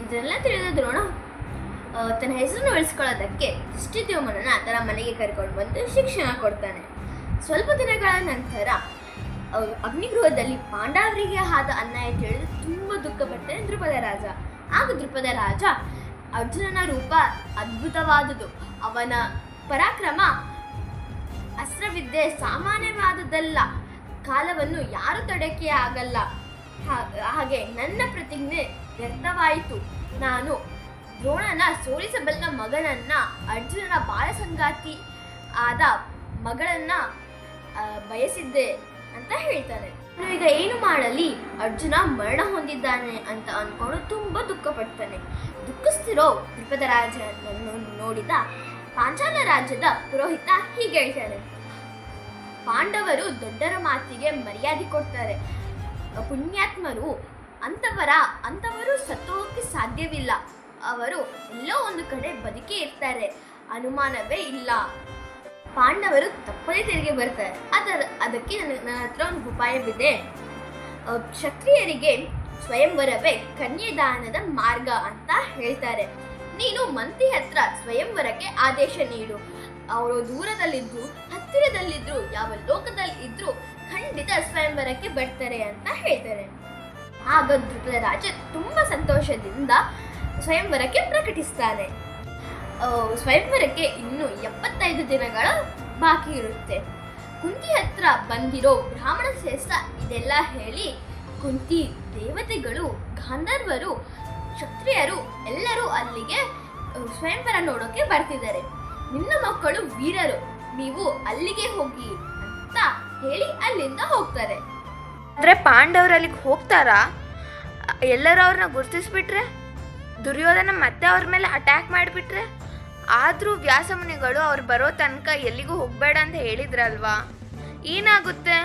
ಇದೆಲ್ಲ ತಿಳಿದ ದ್ರೋಣ ತನ್ನ ಹೆಸರನ್ನು ಉಳಿಸ್ಕೊಳ್ಳೋದಕ್ಕೆ ದೃಷ್ಟಿದ್ಯುಮ್ನನ್ನ ತನ್ನ ಮನೆಗೆ ಕರ್ಕೊಂಡು ಬಂದು ಶಿಕ್ಷಣ ಕೊಡ್ತಾನೆ. ಸ್ವಲ್ಪ ದಿನಗಳ ನಂತರ ಅಗ್ನಿಗೃಹದಲ್ಲಿ ಪಾಂಡವರಿಗೆ ಆದ ಅನ್ಯಾಯ ತಿಳಿದು ತುಂಬ ದುಃಖ ಪಡ್ತಾನೆ ದ್ರುಪದ ರಾಜ. ಆಗ ದ್ರುಪದ ರಾಜ ಅರ್ಜುನನ ರೂಪ ಅದ್ಭುತವಾದುದು, ಅವನ ಪರಾಕ್ರಮ ಅಸ್ತ್ರವಿದ್ಯೆ ಸಾಮಾನ್ಯವಾದುದಲ್ಲ, ಕಾಲವನ್ನು ಯಾರು ತಡೆಕೆ ಆಗಲ್ಲ. ಹಾಗೆ ನನ್ನ ಪ್ರತಿಜ್ಞೆ ವ್ಯರ್ಥವಾಯಿತು. ನಾನು ದ್ರೋಣನ ಸೋಲಿಸಬಲ್ಲ ಮಗನನ್ನ, ಅರ್ಜುನನ ಬಾಳ ಸಂಗಾತಿ ಆದ ಮಗಳನ್ನ ಬಯಸಿದ್ದೆ ಅಂತ ಹೇಳ್ತಾನೆ. ಈಗ ಏನು ಮಾಡಲಿ, ಅರ್ಜುನ ಮರಣ ಹೊಂದಿದ್ದಾನೆ ಅಂತ ಅನ್ಕೊಂಡು ತುಂಬಾ ದುಃಖ ಪಡ್ತಾನೆ. ದುಃಖಿಸ್ತಿರೋ ದ್ರುಪದ ರಾಜನನ್ನು ನೋಡಿದ ಪಾಂಚಾಲ ರಾಜ್ಯದ ಪುರೋಹಿತ ಹೀಗೆ ಹೇಳ್ತಾನೆ, ಪಾಂಡವರು ದೊಡ್ಡರ ಮಾತಿಗೆ ಮರ್ಯಾದೆ ಕೊಡ್ತಾರೆ, ಪುಣ್ಯಾತ್ಮರು ಅಂತವರು ಸತ್ತೋಗಕ್ಕೆ ಸಾಧ್ಯವಿಲ್ಲ, ಅವರು ಎಲ್ಲೋ ಒಂದು ಕಡೆ ಬದುಕೇ ಇರ್ತಾರೆ, ಅನುಮಾನವೇ ಇಲ್ಲ. ಪಾಂಡವರು ತಪ್ಪದೇ ತೆರಿಗೆ ಬರ್ತಾರೆ. ಅದಕ್ಕೆ ನನ್ನ ಹತ್ರ ಒಂದು ಉಪಾಯವಿದೆ. ಕ್ಷತ್ರಿಯರಿಗೆ ಸ್ವಯಂವರವೇ ಕನ್ಯಾದಾನದ ಮಾರ್ಗ ಅಂತ ಹೇಳ್ತಾರೆ. ನೀನು ಮಂತ್ರಿ ಹತ್ರ ಸ್ವಯಂವರಕ್ಕೆ ಆದೇಶ ನೀಡು. ಅವರು ದೂರದಲ್ಲಿದ್ರು ಹತ್ತಿರದಲ್ಲಿದ್ರು ಯಾವ ಲೋಕದಲ್ಲಿ ಇದ್ರು ಖಂಡಿತ ಸ್ವಯಂವರಕ್ಕೆ ಬರ್ತಾರೆ ಅಂತ ಹೇಳ್ತಾರೆ. ಆಗ ದ್ರುಪದ ರಾಜ ತುಂಬಾ ಸಂತೋಷದಿಂದ ಸ್ವಯಂವರಕ್ಕೆ ಪ್ರಕಟಿಸ್ತಾನೆ. ಸ್ವಯಂವರಕ್ಕೆ ಇನ್ನು 75 ದಿನಗಳ ಬಾಕಿ ಇರುತ್ತೆ. ಕುಂತಿ ಹತ್ರ ಬಂದಿರೋ ಬ್ರಾಹ್ಮಣ ಶ್ರೇಷ್ಠ ಇದೆಲ್ಲ ಹೇಳಿ ಕುಂತಿ ದೇವತೆಗಳು, ಗಾಂಧರ್ವರು, ಕ್ಷತ್ರಿಯರು ಎಲ್ಲರೂ ಅಲ್ಲಿಗೆ ಸ್ವಯಂವರ ನೋಡೋಕೆ ಬರ್ತಿದ್ದಾರೆ. ನಿನ್ನ ಮಕ್ಕಳು ವೀರರು, ನೀವು ಅಲ್ಲಿಗೆ ಹೋಗಿ ಅಂತ ಹೇಳಿ ಅಲ್ಲಿಂದ ಹೋಗ್ತಾರೆ. ಅಂದರೆ ಪಾಂಡವರು ಅಲ್ಲಿಗೆ ಹೋಗ್ತಾರಾ? ಎಲ್ಲರೂ ಅವ್ರನ್ನ ಗುರುತಿಸ್ಬಿಟ್ರೆ, ದುರ್ಯೋಧನ ಮತ್ತೆ ಅವ್ರ ಮೇಲೆ ಅಟ್ಯಾಕ್ ಮಾಡಿಬಿಟ್ರೆ? ಆದರೂ ವ್ಯಾಸಮುನಿಗಳು ಅವ್ರು ಬರೋ ತನಕ ಎಲ್ಲಿಗೂ ಹೋಗಬೇಡ ಅಂತ ಹೇಳಿದ್ರಲ್ವಾ, ಏನಾಗುತ್ತೆ?